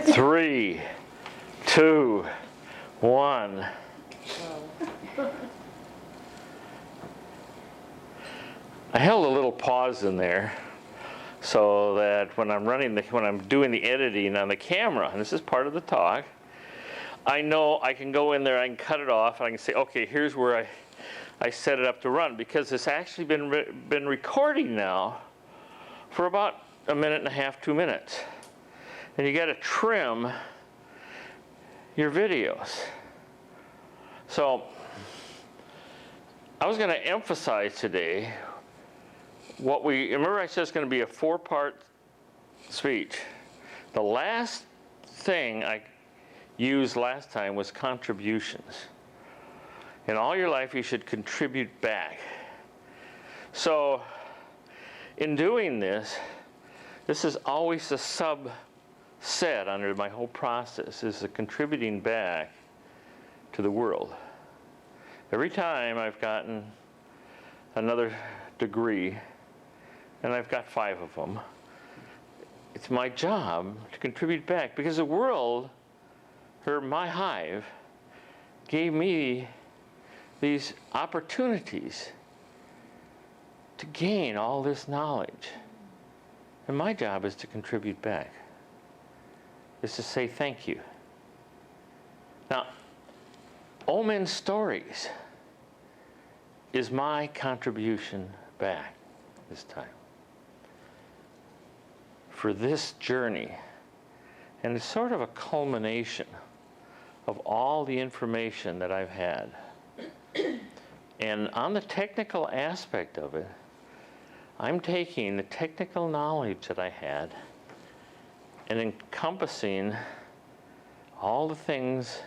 3, 2, 1. I held a little pause in there so that when I'm doing the editing on the camera, and this is part of the talk, I know I can go in there, I can cut it off, and I can say, okay, here's where I set it up to run, because it's actually been recording now for about 1.5 minutes, 2 minutes. And you got to trim your videos. So I was going to emphasize today remember I said it's going to be a 4-part speech. The last thing I used last time was contributions. In all your life, you should contribute back. So in doing this is always a subset under my whole process, is the contributing back to the world. Every time I've gotten another degree, and I've got 5 of them, it's my job to contribute back, because the world, or my hive, gave me these opportunities to gain all this knowledge. And my job is to contribute back, is to say thank you. Now, Omen Stories is my contribution back this time for this journey. And it's sort of a culmination of all the information that I've had. And on the technical aspect of it, I'm taking the technical knowledge that I had and encompassing all the things.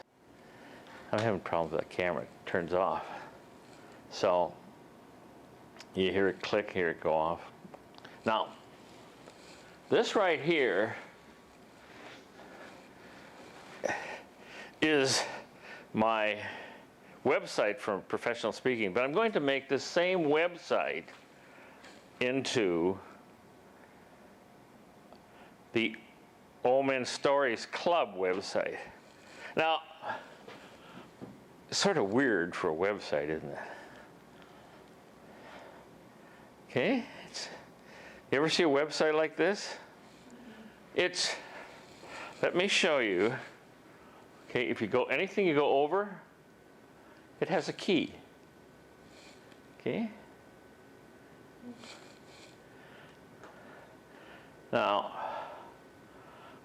I'm having problems with that camera. It turns off. So you hear it click, hear it go off. Now, this right here is my website for professional speaking, but I'm going to make the same website into the Omen Stories Club website. Now, it's sort of weird for a website, isn't it? Okay, you ever see a website like this? Let me show you. Okay, if you go, anything you go over, it has a key. Okay? Now,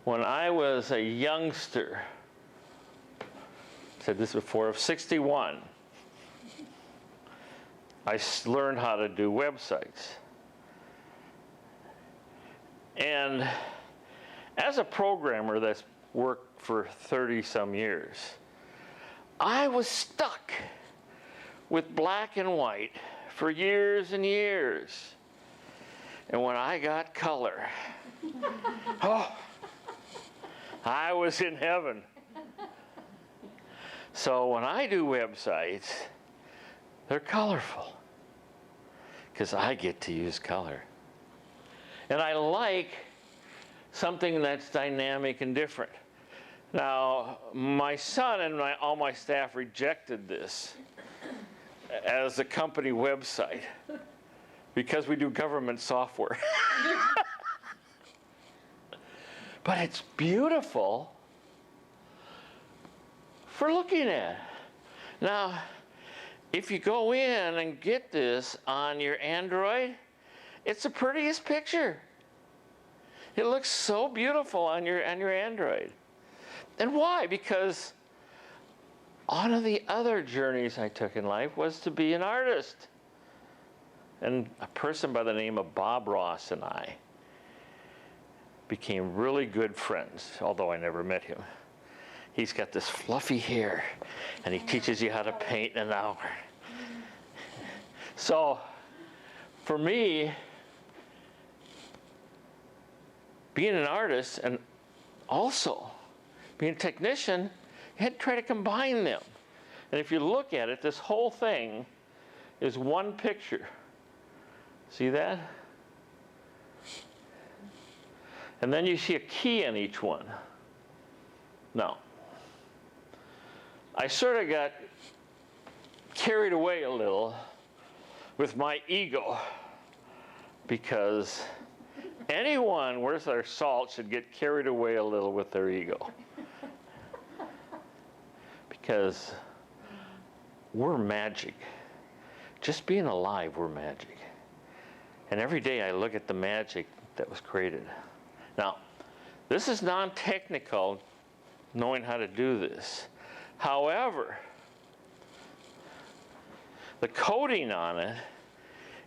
when I was a youngster, I said this before, of 61, I learned how to do websites. And as a programmer that's worked for 30-some years, I was stuck with black and white for years and years. And when I got color, oh, I was in heaven. So when I do websites, they're colorful, because I get to use color. And I like something that's dynamic and different. Now, my son and all my staff rejected this as a company website because we do government software. But it's beautiful for looking at. Now, if you go in and get this on your Android, it's the prettiest picture. It looks so beautiful on your Android. And why? Because one of the other journeys I took in life was to be an artist. And a person by the name of Bob Ross and I became really good friends, although I never met him. He's got this fluffy hair, and he teaches you how to paint in an hour. So, for me, being an artist and also being a technician, you had to try to combine them. And if you look at it, this whole thing is one picture. See that? And then you see a key on each one. Now, I sort of got carried away a little with my ego, because anyone worth their salt should get carried away a little with their ego. Because we're magic. Just being alive, we're magic. And every day I look at the magic that was created. Now, this is non-technical, knowing how to do this. However, the coding on it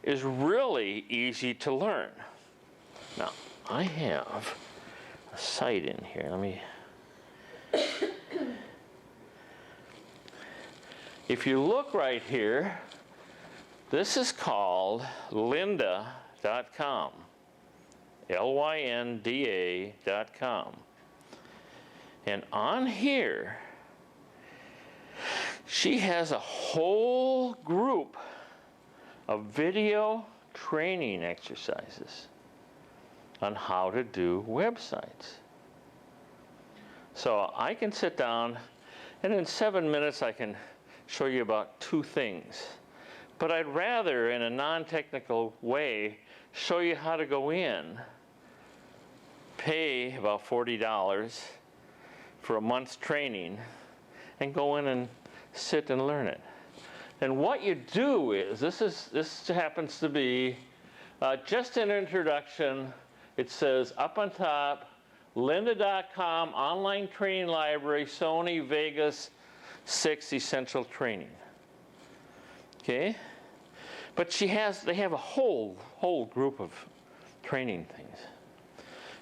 is really easy to learn. Now, I have a site in here. Let me... If you look right here, this is called lynda.com. Lynda.com. And on here, she has a whole group of video training exercises on how to do websites. So I can sit down, and in 7 minutes I can show you about 2 things. But I'd rather, in a non-technical way, show you how to go in, pay about $40 for a month's training, and go in and sit and learn it. And what you do is, this happens to be just an introduction. It says up on top, lynda.com, online training library, Sony Vegas 6 essential training. Okay? But they have a whole group of training things.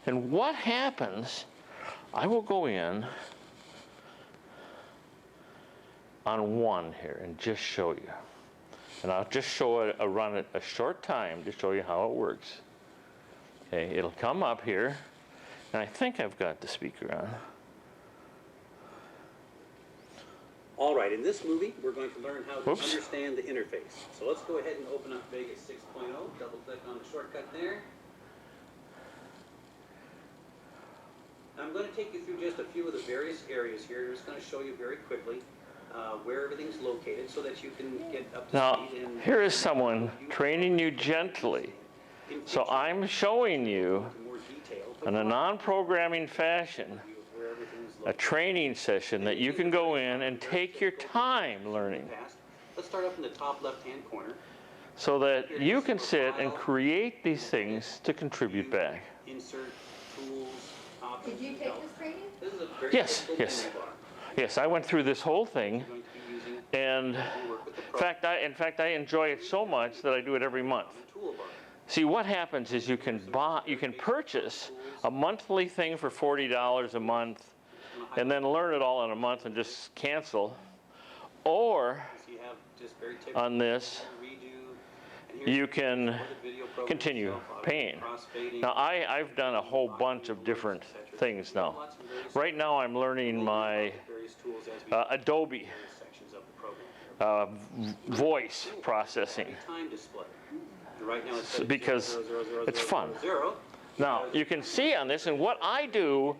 And what happens, I will go in on one here and just show you. And I'll just show it, run it a short time to show you how it works. Okay, it'll come up here, and I think I've got the speaker on. All right, in this movie, we're going to learn how to understand the interface. So let's go ahead and open up Vegas 6.0, double-click on the shortcut there. I'm going to take you through just a few of the various areas here. I'm just going to show you very quickly where everything's located so that you can get up to now, speed. Now, here is someone training you gently. So I'm showing you, in a non-programming fashion, a training session that you can go in and take your time learning. Let's start up in the top left-hand corner. So that you can sit and create these things to contribute back. Insert, tools, options. Did you take this training? This is a very Yes, yes. Yes, I went through this whole thing, and in fact, I enjoy it so much that I do it every month. See, what happens is you can purchase a monthly thing for $40 a month, and then learn it all in a month and just cancel. Or on this, you can continue paying. Now, I've done a whole bunch of different things now. Right now, I'm learning my Adobe voice processing because it's fun. Now, you can see on this, and what I do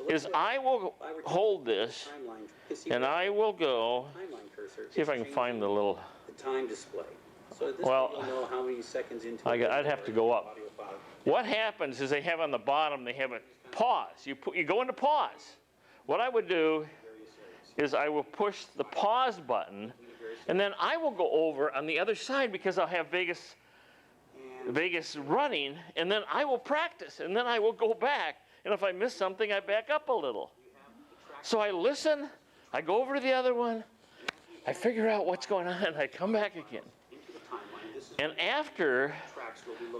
is I will hold this, and I will go, see if I can find the little, time display. So this well, will know how many seconds into I'd have to go up. What happens is they have on the bottom, they have a pause. You go into pause. What I would do is I will push the pause button, and then I will go over on the other side because I'll have Vegas running, and then I will practice, and then I will go back. And if I miss something, I back up a little. So I listen, I go over to the other one, I figure out what's going on, and I come back again. And after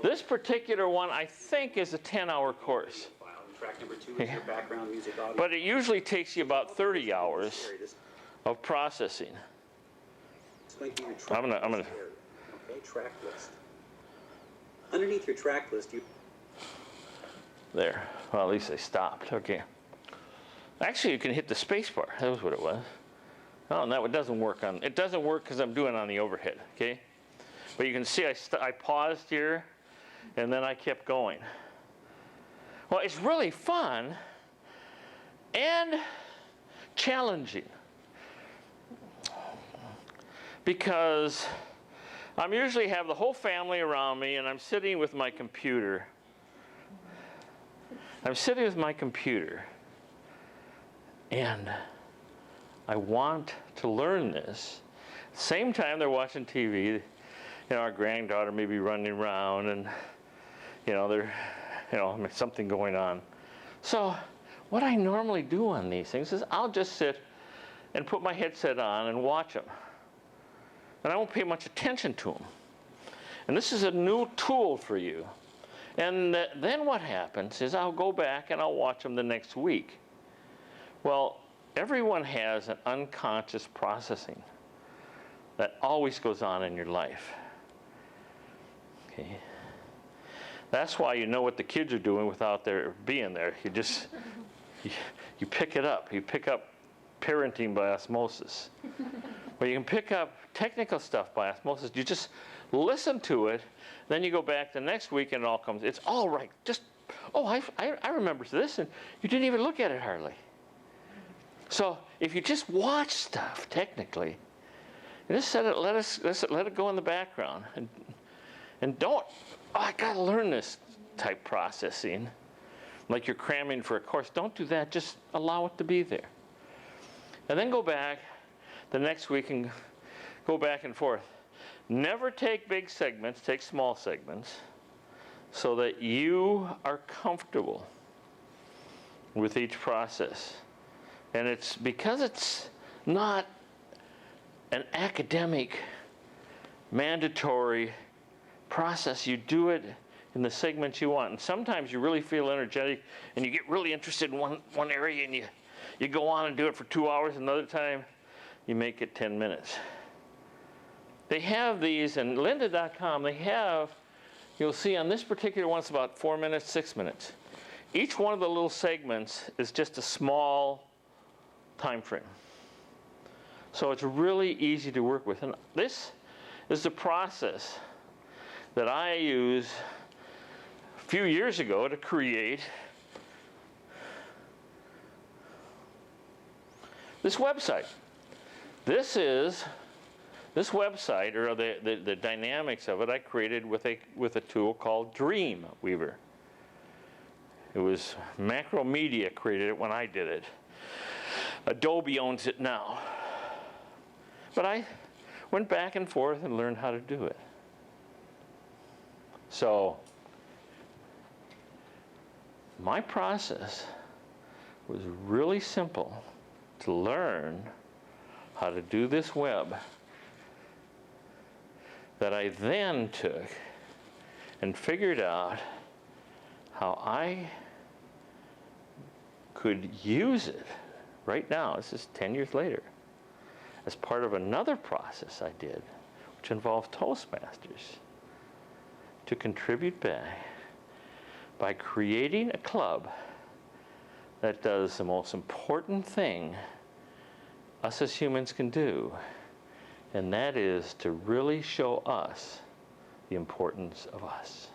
this particular one, I think is a 10-hour course. But it usually takes you about 30 hours of processing. I'm gonna. Okay, track list. Underneath your track list, There. Well, at least I stopped. Okay. Actually, you can hit the space bar. That was what it was. Oh, no, it doesn't work on. It doesn't work because I'm doing it on the overhead. Okay. But you can see I paused here, and then I kept going. Well, it's really fun, and challenging. Because I'm usually have the whole family around me and I'm sitting with my computer. I'm sitting with my computer and I want to learn this. Same time they're watching TV, you know, our granddaughter may be running around and, you know, something going on. So what I normally do on these things is I'll just sit and put my headset on and watch them. And I won't pay much attention to them. And this is a new tool for you. And then what happens is I'll go back and I'll watch them the next week. Well, everyone has an unconscious processing that always goes on in your life. Okay. That's why you know what the kids are doing without their being there. You just, you pick it up. You pick up parenting by osmosis. Or you can pick up technical stuff by osmosis. You just listen to it, then you go back the next week and it all comes, it's all right. Just, oh, I remember this, and you didn't even look at it hardly. So if you just watch stuff technically, you just let it go in the background. And don't, oh, I got to learn this type processing, like you're cramming for a course. Don't do that. Just allow it to be there. And then go back the next week and go back and forth. Never take big segments, take small segments, so that you are comfortable with each process. And it's because it's not an academic, mandatory process. You do it in the segments you want. And sometimes you really feel energetic and you get really interested in one area and you go on and do it for 2 hours. Another time you make it 10 minutes. They have these, and lynda.com, they have, you'll see on this particular one, it's about 4 minutes, 6 minutes. Each one of the little segments is just a small time frame. So it's really easy to work with. And this is the process that I used a few years ago to create this website. This website, or the dynamics of it, I created with a tool called Dreamweaver. It was Macromedia created it when I did it. Adobe owns it now. But I went back and forth and learned how to do it. So my process was really simple to learn how to do this web, that I then took and figured out how I could use it right now, this is 10 years later, as part of another process I did, which involved Toastmasters, to contribute back by creating a club that does the most important thing us as humans can do, and that is to really show us the importance of us.